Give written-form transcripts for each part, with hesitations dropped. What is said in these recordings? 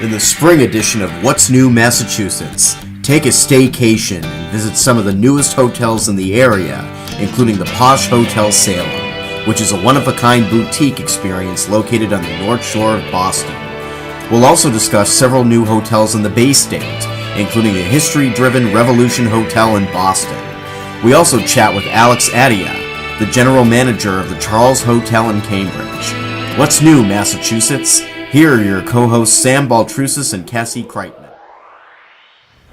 In the spring edition of What's New Massachusetts, take a staycation and visit some of the newest hotels in the area, including the posh Hotel Salem, which is a one-of-a-kind boutique experience located on the North Shore of Boston. We'll also discuss several new hotels in the Bay State, including the history-driven Revolution Hotel in Boston. We also chat with Alex Attia, the general manager of the Charles Hotel in Cambridge. What's new, Massachusetts? Here are your co-hosts Sam Baltrusis and Cassie Kreitman.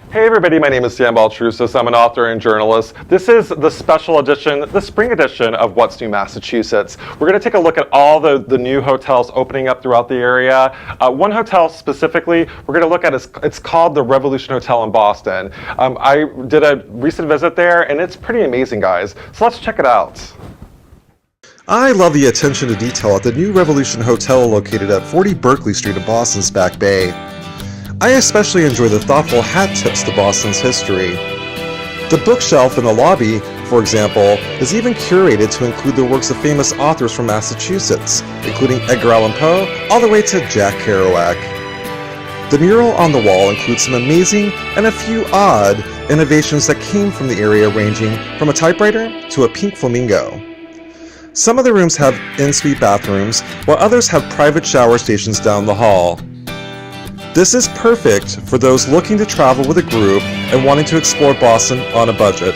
Hey everybody, my name is Sam Baltrusis. I'm an author and journalist. This is the special edition, the spring edition of What's New Massachusetts. We're going to take a look at all the new hotels opening up throughout the area. One hotel specifically we're going to look at, it's called the Revolution Hotel in Boston. I did a recent visit there and it's pretty amazing, guys. So let's check it out. I love the attention to detail at the new Revolution Hotel located at 40 Berkeley Street in Boston's Back Bay. I especially enjoy the thoughtful hat tips to Boston's history. The bookshelf in the lobby, for example, is even curated to include the works of famous authors from Massachusetts, including Edgar Allan Poe all the way to Jack Kerouac. The mural on the wall includes some amazing and a few odd innovations that came from the area, ranging from a typewriter to a pink flamingo. Some of the rooms have en-suite bathrooms, while others have private shower stations down the hall. This is perfect for those looking to travel with a group and wanting to explore Boston on a budget.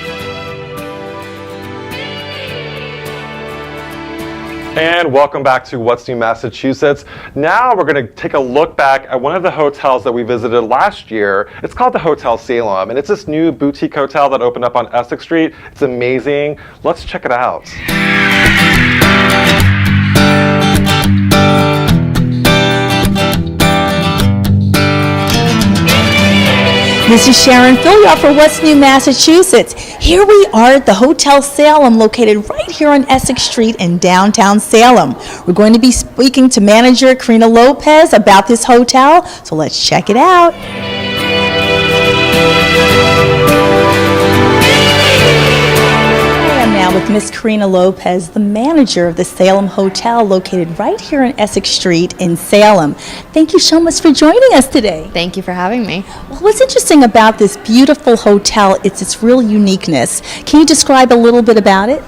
And welcome back to What's New Massachusetts. Now we're going to take a look back at one of the hotels that we visited last year. It's called the Hotel Salem, and it's this new boutique hotel that opened up on Essex Street. It's amazing. Let's check it out. This is Sharon Filliard for What's New Massachusetts. Here we are at the Hotel Salem, located right here on Essex Street in downtown Salem. We're going to be speaking to manager Karina Lopez about this hotel, so let's check it out. With Miss Karina Lopez, the manager of the Salem Hotel, located right here on Essex Street in Salem. Thank you so much for joining us today. Thank you for having me. Well, what's interesting about this beautiful hotel, it's its real uniqueness. Can you describe a little bit about it?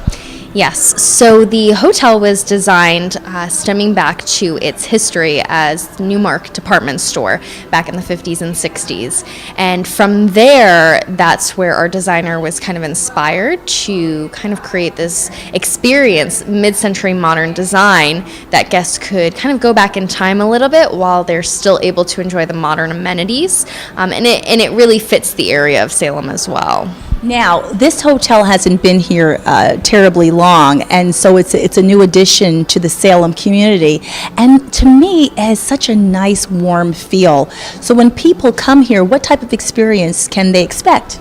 Yes, so the hotel was designed stemming back to its history as Newmark department store back in the 50s and 60s. And from there, that's where our designer was kind of inspired to kind of create this experience, mid-century modern design, that guests could kind of go back in time a little bit while they're still able to enjoy the modern amenities. And it really fits the area of Salem as well. Now, this hotel hasn't been here terribly long, and so it's a new addition to the Salem community. And to me, it has such a nice, warm feel. So when people come here, what type of experience can they expect?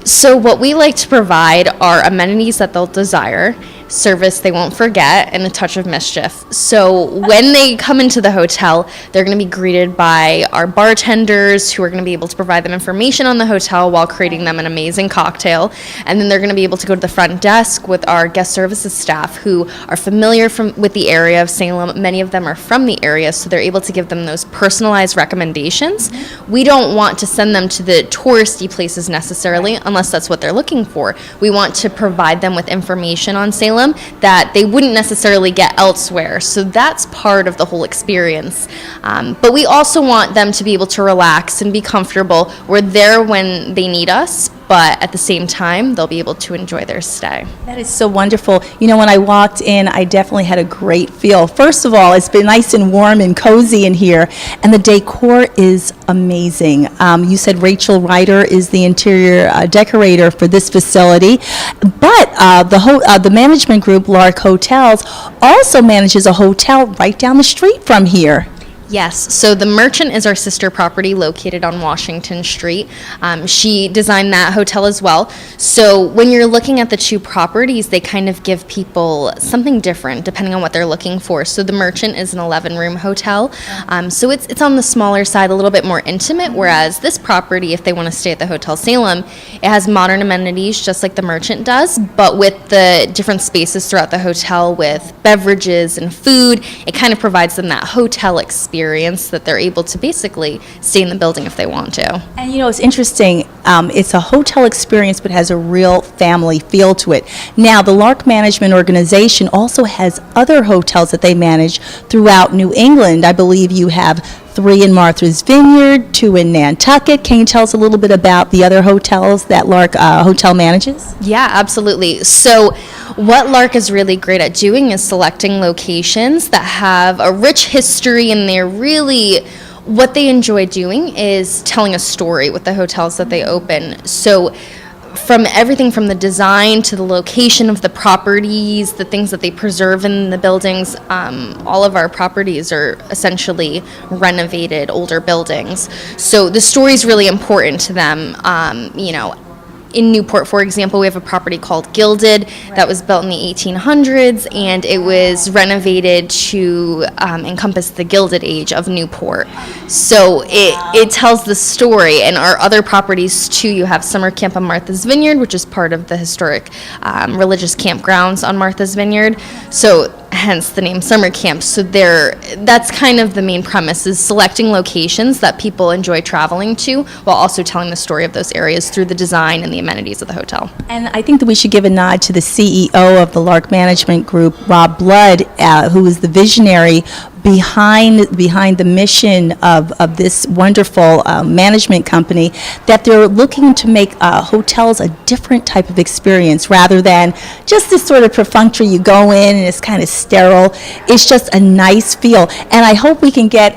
So what we like to provide are amenities that they'll desire, service they won't forget, and a touch of mischief. So when they come into the hotel, they're going to be greeted by our bartenders who are going to be able to provide them information on the hotel while creating them an amazing cocktail. And then they're going to be able to go to the front desk with our guest services staff who are familiar with the area of Salem. Many of them are from the area, so they're able to give them those personalized recommendations. We don't want to send them to the touristy places necessarily, unless that's what they're looking for. We want to provide them with information on Salem that they wouldn't necessarily get elsewhere. So that's part of the whole experience. But we also want them to be able to relax and be comfortable. We're there when they need us, but at the same time, they'll be able to enjoy their stay. That is so wonderful. You know, when I walked in, I definitely had a great feel. First of all, it's been nice and warm and cozy in here, and the decor is amazing. You said Rachel Ryder is the interior decorator for this facility, but the management group, Lark Hotels, also manages a hotel right down the street from here. Yes, so the Merchant is our sister property located on Washington Street. She designed that hotel as well. So when you're looking at the two properties, they kind of give people something different depending on what they're looking for. So the Merchant is an 11-room hotel. So it's on the smaller side, a little bit more intimate, whereas this property, if they want to stay at the Hotel Salem, it has modern amenities just like the Merchant does, but with the different spaces throughout the hotel with beverages and food, it kind of provides them that hotel experience experience that they're able to basically stay in the building if they want to. And it's interesting, it's a hotel experience but has a real family feel to it. Now, the Lark Management Organization also has other hotels that they manage throughout New England. I believe you have 3 in Martha's Vineyard, 2 in Nantucket. Can you tell us a little bit about the other hotels that Lark Hotel manages? Yeah, absolutely. So what Lark is really great at doing is selecting locations that have a rich history, and they're really, what they enjoy doing is telling a story with the hotels that they open. So from everything from the design to the location of the properties, the things that they preserve in the buildings, all of our properties are essentially renovated older buildings. So the story is really important to them. In Newport, for example, we have a property called Gilded that was built in the 1800s, and it was renovated to encompass the Gilded Age of Newport. So it tells the story. And our other properties, too, you have Summer Camp on Martha's Vineyard, which is part of the historic religious campgrounds on Martha's Vineyard. So hence the name Summer Camp. So that's kind of the main premise, is selecting locations that people enjoy traveling to while also telling the story of those areas through the design and the amenities of the hotel. And I think that we should give a nod to the CEO of the Lark Management Group, Rob Blood, who is the visionary behind the mission of this wonderful management company, that they're looking to make hotels a different type of experience rather than just this sort of perfunctory, you go in and it's kind of sterile. It's just a nice feel. And I hope we can get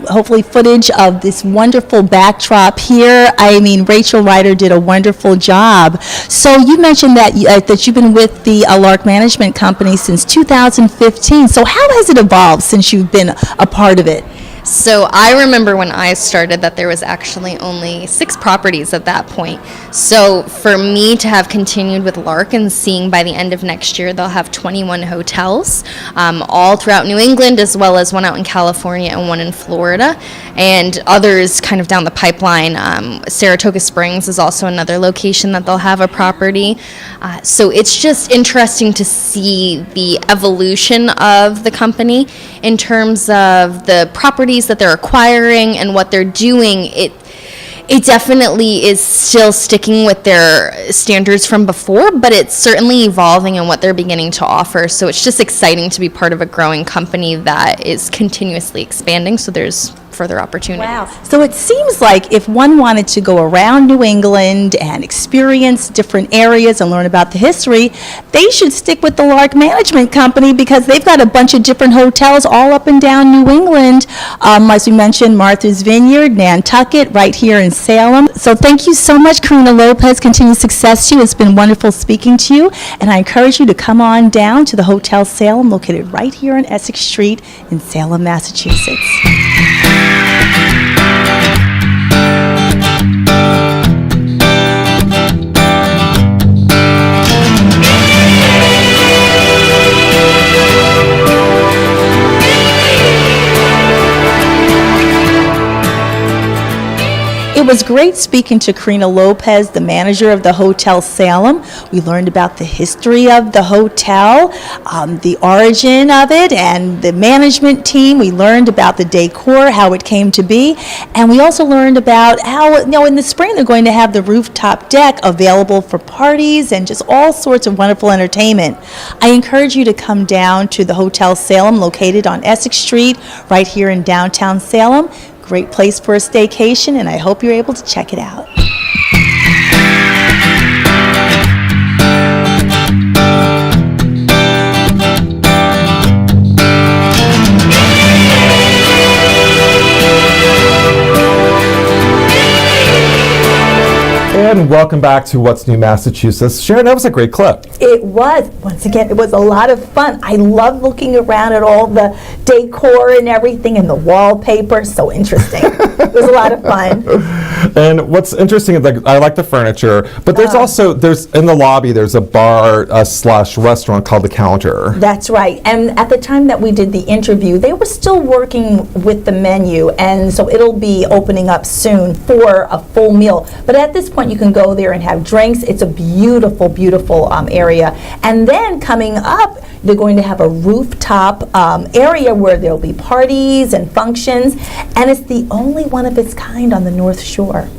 hopefully footage of this wonderful backdrop here. I mean, Rachel Ryder did a wonderful job. So you mentioned that you've been with the Lark Management Company since 2015. So how has it evolved since you've been a part of it? So I remember when I started that there was actually only 6 properties at that point. So for me to have continued with Lark and seeing by the end of next year they'll have 21 hotels, all throughout New England, as well as one out in California and one in Florida, and others kind of down the pipeline. Saratoga Springs is also another location that they'll have a property. So it's just interesting to see the evolution of the company in terms of the properties that they're acquiring and what they're doing. It definitely is still sticking with their standards from before, but it's certainly evolving in what they're beginning to offer. So it's just exciting to be part of a growing company that is continuously expanding. So there's further opportunities. Wow. So it seems like if one wanted to go around New England and experience different areas and learn about the history, they should stick with the Lark Management Company, because they've got a bunch of different hotels all up and down New England. As we mentioned, Martha's Vineyard, Nantucket, right here in Salem. So thank you so much, Karina Lopez. Continued success to you. It's been wonderful speaking to you. And I encourage you to come on down to the Hotel Salem, located right here on Essex Street in Salem, Massachusetts. It was great speaking to Karina Lopez, the manager of the Hotel Salem. We learned about the history of the hotel, the origin of it, and the management team. We learned about the decor, how it came to be, and we also learned about how, in the spring they're going to have the rooftop deck available for parties and just all sorts of wonderful entertainment. I encourage you to come down to the Hotel Salem, located on Essex Street, right here in downtown Salem. Great place for a staycation, and I hope you're able to check it out. And welcome back to What's New Massachusetts. Sharon, that was a great clip. It was. Once again, it was a lot of fun. I love looking around at all the decor and everything and the wallpaper. So interesting. It was a lot of fun. And what's interesting is, like, I like the furniture, but there's also, there's in the lobby, there's a bar slash restaurant called The Counter. That's right. And at the time that we did the interview, they were still working with the menu, and so it'll be opening up soon for a full meal. But at this point, you can go there and have drinks. It's a beautiful, beautiful area. And then coming up, they're going to have a rooftop area where there'll be parties and functions, and it's the only one of its kind on the North Shore.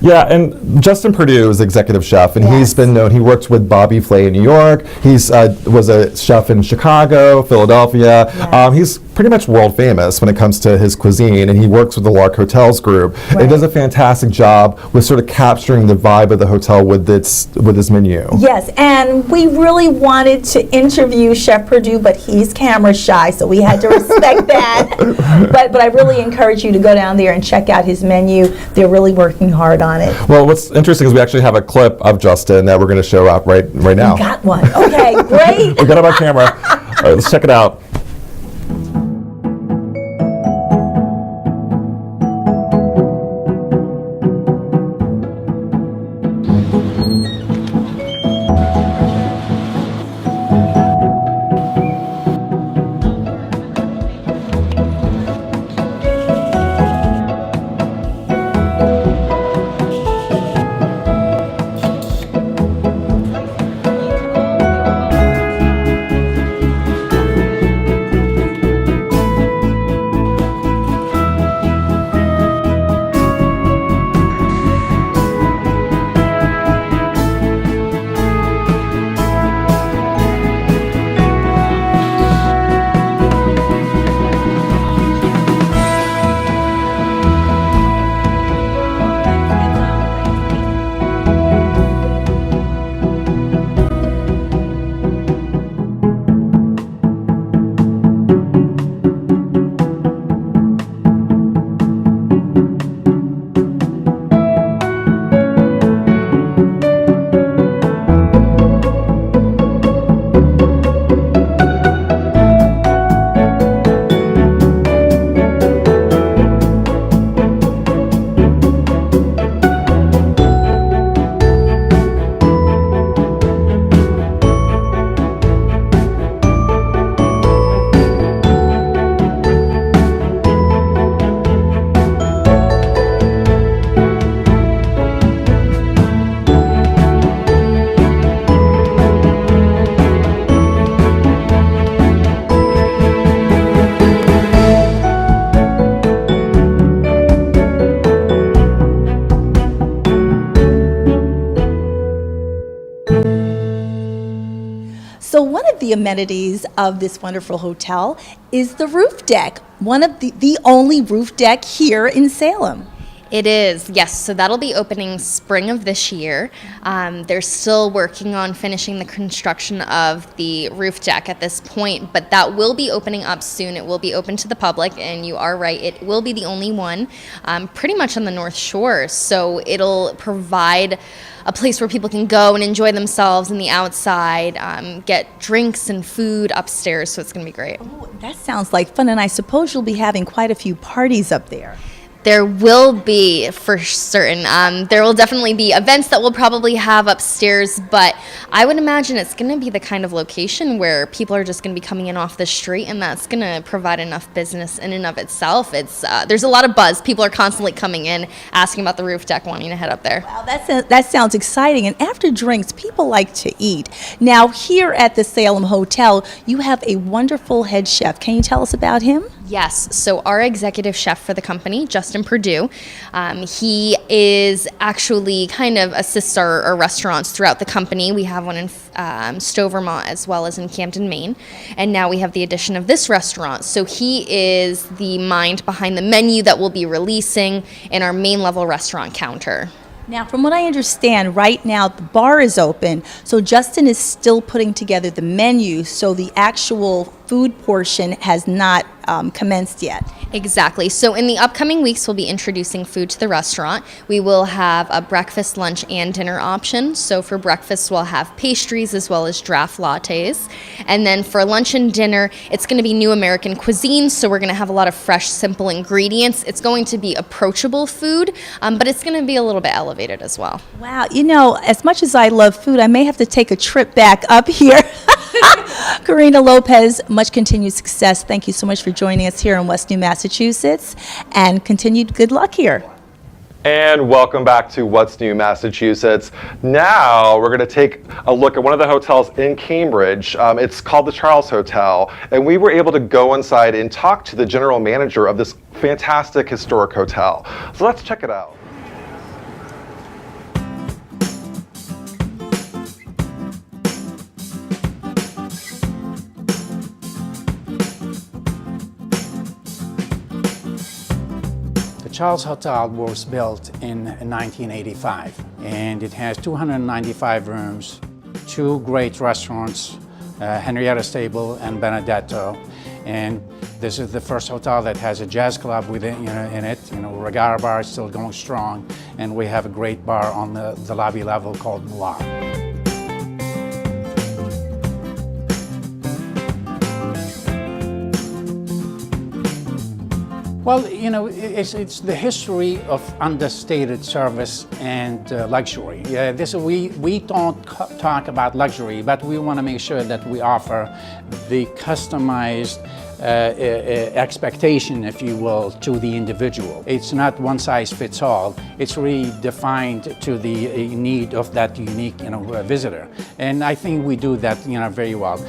Yeah, and Justin Perdue is executive chef, and he's been known. He worked with Bobby Flay in New York. He's was a chef in Chicago, Philadelphia. He's pretty much world famous when it comes to his cuisine, and he works with the Lark Hotels group. Right. He does a fantastic job with sort of capturing the vibe of the hotel with his menu. Yes, and we really wanted to interview Chef Perdue, but he's camera shy, so we had to respect that. But I really encourage you to go down there and check out his menu. They're really working hard on it. Well, what's interesting is we actually have a clip of Justin that we're going to show up right now. We got one. Okay, great. We got it on camera. All right, let's check it out. So one of the amenities of this wonderful hotel is the roof deck, one of the only roof deck here in Salem. It is, yes. So that'll be opening spring of this year. They're still working on finishing the construction of the roof deck at this point, but that will be opening up soon. It will be open to the public, and you are right, it will be the only one pretty much on the North Shore. So it'll provide a place where people can go and enjoy themselves in the outside, get drinks and food upstairs, so it's going to be great. Oh, that sounds like fun, and I suppose you'll be having quite a few parties up there. There will be, for certain. There will definitely be events that we'll probably have upstairs, but I would imagine it's going to be the kind of location where people are just going to be coming in off the street, and that's going to provide enough business in and of itself. There's a lot of buzz. People are constantly coming in, asking about the roof deck, wanting to head up there. Wow, that sounds exciting. And after drinks, people like to eat. Now, here at the Salem Hotel, you have a wonderful head chef. Can you tell us about him? Yes, so our executive chef for the company, Justin Perdue, he is actually kind of assists our restaurants throughout the company. We have one in Stowe, Vermont, as well as in Camden, Maine, and now we have the addition of this restaurant. So he is the mind behind the menu that we'll be releasing in our main level restaurant counter. Now, from what I understand, right now the bar is open, so Justin is still putting together the menu, so the actual food portion has not commenced yet. Exactly. So in the upcoming weeks, we'll be introducing food to the restaurant. We will have a breakfast, lunch, and dinner option. So for breakfast, we'll have pastries as well as draft lattes. And then for lunch and dinner, it's going to be new American cuisine. So we're going to have a lot of fresh, simple ingredients. It's going to be approachable food, but it's going to be a little bit elevated as well. Wow, you know, as much as I love food, I may have to take a trip back up here. Karina Lopez, much continued success. Thank you so much for joining us here in West New Massachusetts, and continued good luck here. And welcome back to What's New Massachusetts. Now we're going to take a look at one of the hotels in Cambridge. It's called the Charles Hotel, and we were able to go inside and talk to the general manager of this fantastic historic hotel. So let's check it out. The Charles Hotel was built in 1985, and it has 295 rooms, 2 great restaurants, Henrietta's Table and Benedetto. And this is the first hotel that has a jazz club within, in it. Regatta Bar is still going strong, and we have a great bar on the lobby level called Noir. Well, it's the history of understated service and luxury. We don't talk about luxury, but we want to make sure that we offer the customized expectation, if you will, to the individual. It's not one size fits all. It's really defined to the need of that unique, visitor. And I think we do that, very well.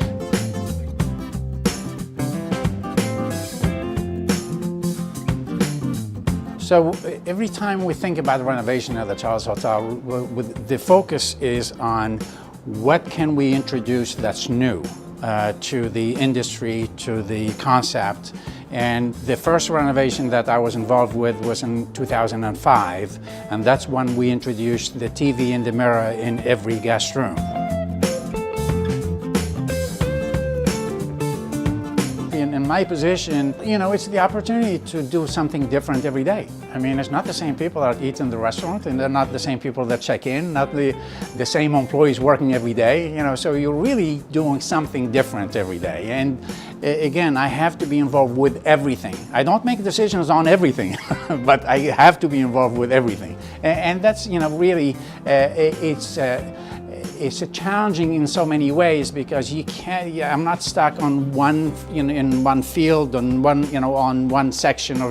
So every time we think about the renovation of the Charles Hotel, the focus is on what can we introduce that's new to the industry, to the concept. And the first renovation that I was involved with was in 2005, and that's when we introduced the TV in the mirror in every guest room. In my position, it's the opportunity to do something different every day. I mean, it's not the same people that eat in the restaurant, and they're not the same people that check in, not the same employees working every day, so you're really doing something different every day. And again, I have to be involved with everything. I don't make decisions on everything, but I have to be involved with everything. And that's, really, it's challenging in so many ways because you can't. I'm not stuck on one, in one field, on one, on one section.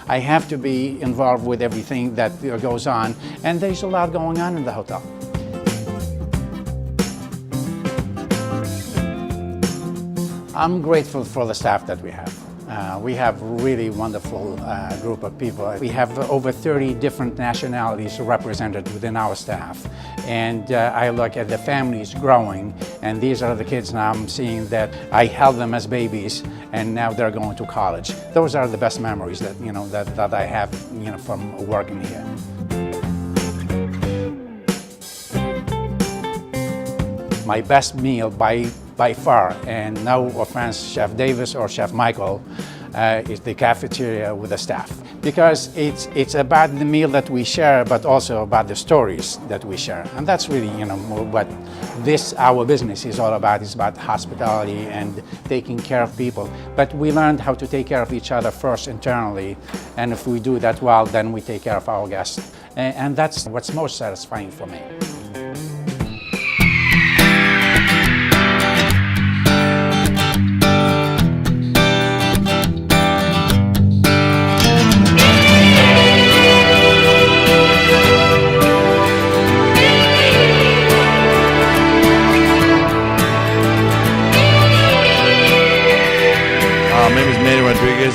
I have to be involved with everything that goes on, and there's a lot going on in the hotel. I'm grateful for the staff that we have. We have a really wonderful group of people. We have over 30 different nationalities represented within our staff. And I look at the families growing, and these are the kids now I'm seeing that I held them as babies, and now they're going to college. Those are the best memories that, that I have, from working here. My best meal by far, and no offense, Chef Davis or Chef Michael, is the cafeteria with the staff. Because it's about the meal that we share, but also about the stories that we share. And that's really, what our business is all about. It's about hospitality and taking care of people. But we learned how to take care of each other first internally. And if we do that well, then we take care of our guests. And that's what's most satisfying for me.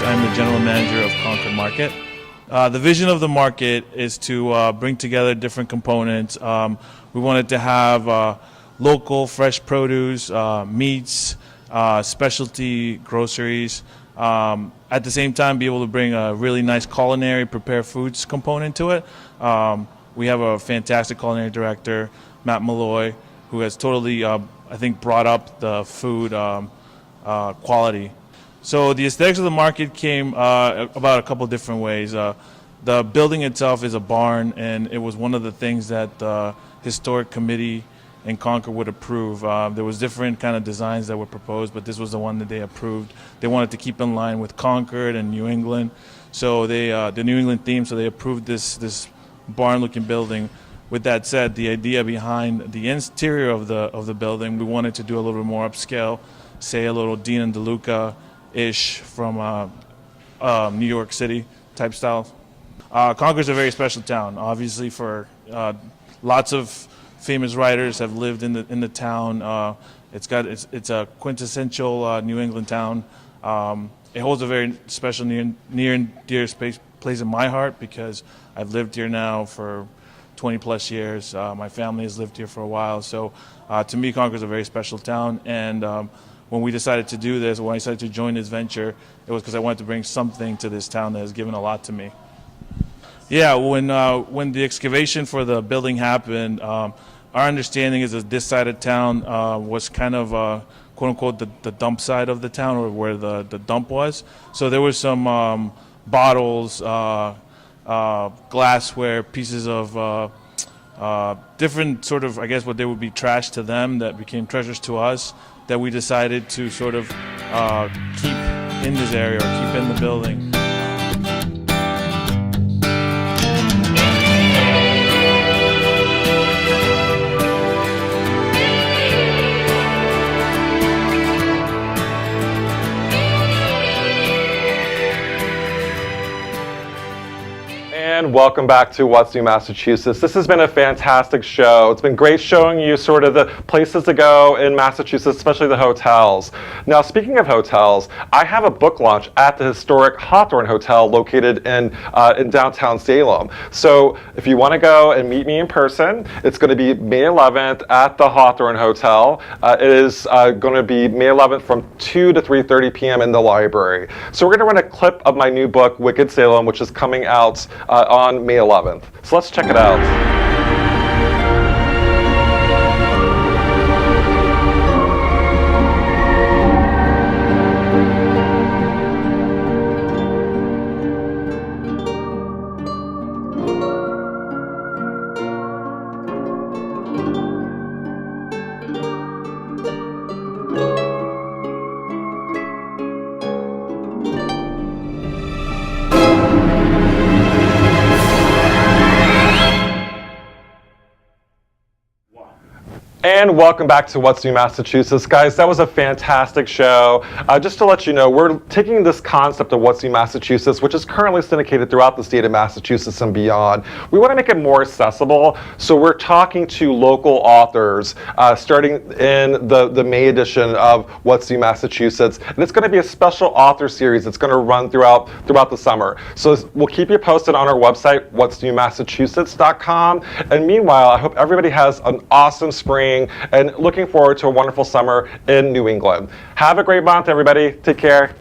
I'm the general manager of Concord Market. The vision of the market is to bring together different components. We wanted to have local fresh produce, meats, specialty groceries. At the same time, be able to bring a really nice culinary prepared foods component to it. We have a fantastic culinary director, Matt Malloy, who has totally, I think, brought up the food quality. So the aesthetics of the market came about a couple different ways. The building itself is a barn, and it was one of the things that the historic committee in Concord would approve. There was different kind of designs that were proposed, but this was the one that they approved. They wanted to keep in line with Concord and New England, so they the New England theme. So they approved this barn-looking building. With that said, the idea behind the interior of the building, we wanted to do a little bit more upscale, say a little Dean and DeLuca-ish from New York City type style. Concord's a very special town, obviously, for lots of famous writers have lived in the town. It's a quintessential New England town. It holds a very special near and dear place in my heart because I've lived here now for 20 plus years. My family has lived here for a while, so to me, Concord's a very special town. And when we decided to do this, when I decided to join this venture, it was because I wanted to bring something to this town that has given a lot to me. Yeah, when the excavation for the building happened, our understanding is that this side of town was kind of quote unquote the dump side of the town, or where the dump was. So there was some bottles, glassware, pieces of different sort of, I guess what they would be trash to them that became treasures to us, that we decided to sort of keep in this area or keep in the building. And welcome back to What's New Massachusetts. This has been a fantastic show. It's been great showing you sort of the places to go in Massachusetts, especially the hotels. Now, speaking of hotels, I have a book launch at the historic Hawthorne Hotel located in downtown Salem. So if you want to go and meet me in person, it's going to be May 11th at the Hawthorne Hotel. It is going to be May 11th from 2 to 3:30 p.m. in the library. So we're going to run a clip of my new book, Wicked Salem, which is coming out on May 11th. So let's check it out. And welcome back to What's New Massachusetts. Guys, that was a fantastic show. Just to let you know, we're taking this concept of What's New Massachusetts, which is currently syndicated throughout the state of Massachusetts and beyond. We want to make it more accessible, so we're talking to local authors starting in the May edition of What's New Massachusetts. And it's going to be a special author series that's going to run throughout the summer. So we'll keep you posted on our website, what'snewmassachusetts.com. And meanwhile, I hope everybody has an awesome spring and looking forward to a wonderful summer in New England. Have a great month, everybody. Take care.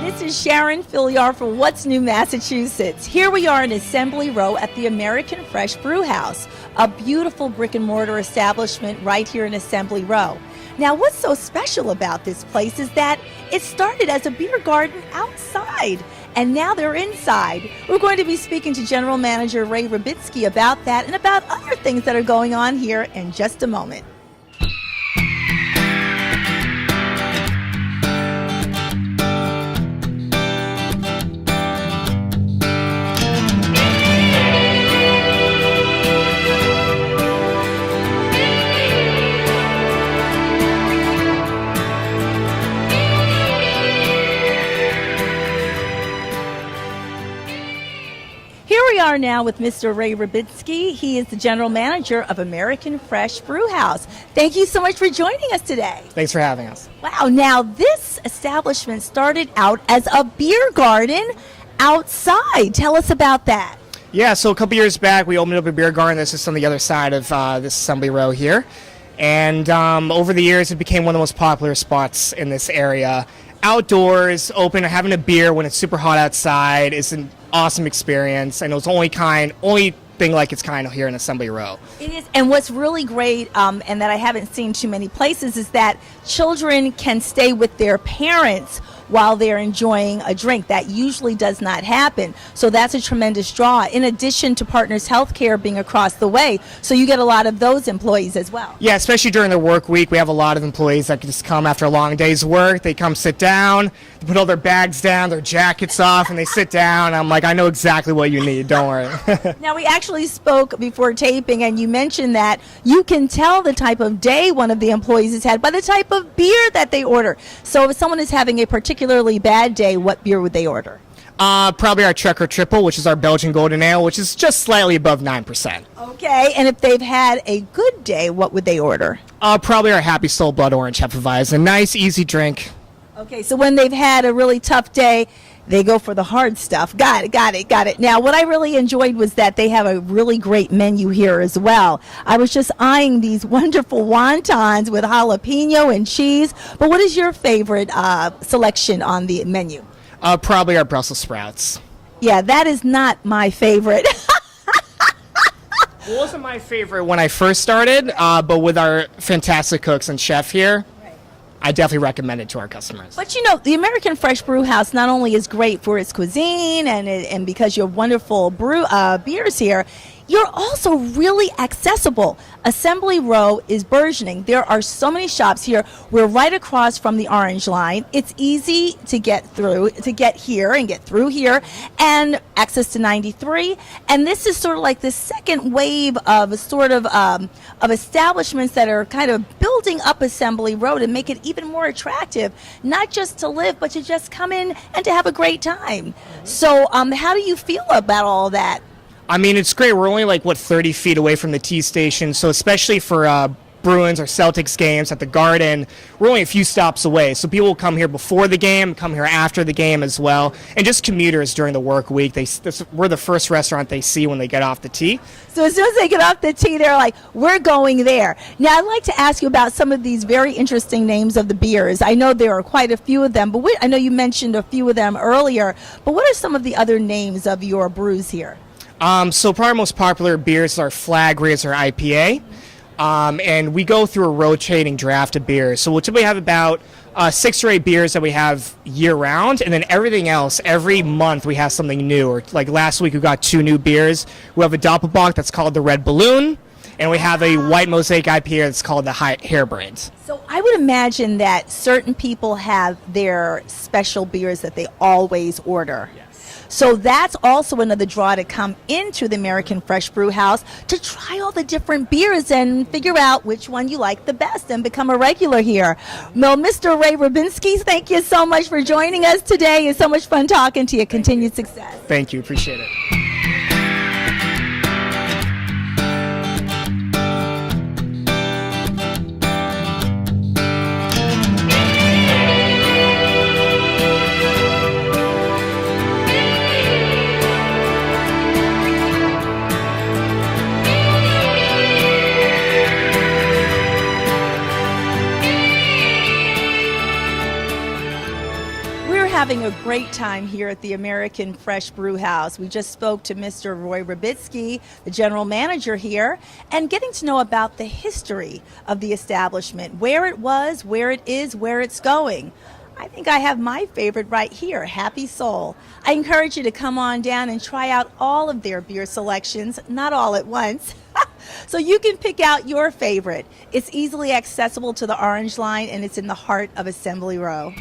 This is Sharon Filliar for What's New Massachusetts. Here we are in Assembly Row at the American Fresh Brew House, a beautiful brick and mortar establishment right here in Assembly Row. Now, what's so special about this place is that it started as a beer garden outside, and now they're inside. We're going to be speaking to General Manager Ray Rabitsky about that and about other things that are going on here in just a moment. We are now with Mr. Ray Rabitsky. He is the general manager of American Fresh Brew House. Thank you so much for joining us today. Thanks for having us. Wow, now this establishment started out as a beer garden outside. Tell us about that. Yeah, so a couple years back we opened up a beer garden. This is on the other side of this assembly row here. And over the years it became one of the most popular spots in this area. Outdoors, open, having a beer when it's super hot outside is an awesome experience, and it was only thing like its kind here in Assembly Row. It is, and what's really great, and that I haven't seen too many places, is that children can stay with their parents while they're enjoying a drink. That usually does not happen. So that's a tremendous draw, in addition to Partners Healthcare being across the way. So you get a lot of those employees as well. Yeah, especially during the work week, we have a lot of employees that just come after a long day's work. They come sit down, they put all their bags down, their jackets off, and they sit down. I'm like, I know exactly what you need, don't worry. Now, we actually spoke before taping, and you mentioned that you can tell the type of day one of the employees has had by the type of beer that they order. So if someone is having a particularly bad day, what beer would they order? Probably our Trekker Triple, which is our Belgian Golden Ale, which is just slightly above 9%. Okay, and if they've had a good day, what would they order? Probably our Happy Soul Blood Orange Hefeweizen. A nice, easy drink. Okay, so when they've had a really tough day, they go for the hard stuff. Got it. Now, what I really enjoyed was that they have a really great menu here as well. I was just eyeing these wonderful wontons with jalapeno and cheese. But what is your favorite selection on the menu? Probably our Brussels sprouts. Yeah, that is not my favorite. It wasn't my favorite when I first started, but with our fantastic cooks and chef here, I definitely recommend it to our customers. But you know, the American Fresh Brew House not only is great for its cuisine and because you have wonderful beers here, you're also really accessible. Assembly Row is burgeoning. There are so many shops here. We're right across from the Orange Line. It's easy to get here and get through here, and access to 93. And this is sort of like the second wave of establishments that are kind of building up Assembly Row to make it even more attractive, not just to live, but to just come in and to have a great time. So how do you feel about all that? I mean, it's great. We're only 30 feet away from the T station, so especially for Bruins or Celtics games at the Garden, we're only a few stops away. So people will come here before the game, come here after the game as well, and just commuters during the work week. We're the first restaurant they see when they get off the T. So as soon as they get off the T, they're like, we're going there. Now, I'd like to ask you about some of these very interesting names of the beers. I know there are quite a few of them, but I know you mentioned a few of them earlier, but what are some of the other names of your brews here? So probably our most popular beers are Flag Razor IPA, and we go through a rotating draft of beers. So we'll typically have about 6 or 8 beers that we have year-round, and then everything else, every month we have something new. Or like last week we got 2 new beers. We have a Doppelbock that's called the Red Balloon, and we have a White Mosaic IPA that's called the Harebrained. So I would imagine that certain people have their special beers that they always order. Yes. So that's also another draw to come into the American Fresh Brew House, to try all the different beers and figure out which one you like the best and become a regular here. Well, Mr. Ray Rabinski, thank you so much for joining us today. It's so much fun talking to you. Continued success. Thank you. Appreciate it. Having a great time here at the American Fresh Brew House. We just spoke to Mr. Roy Rabitsky, the general manager here, and getting to know about the history of the establishment, where it was, where it is, where it's going. I think I have my favorite right here, Happy Soul. I encourage you to come on down and try out all of their beer selections, not all at once. So you can pick out your favorite. It's easily accessible to the Orange Line, and it's in the heart of Assembly Row.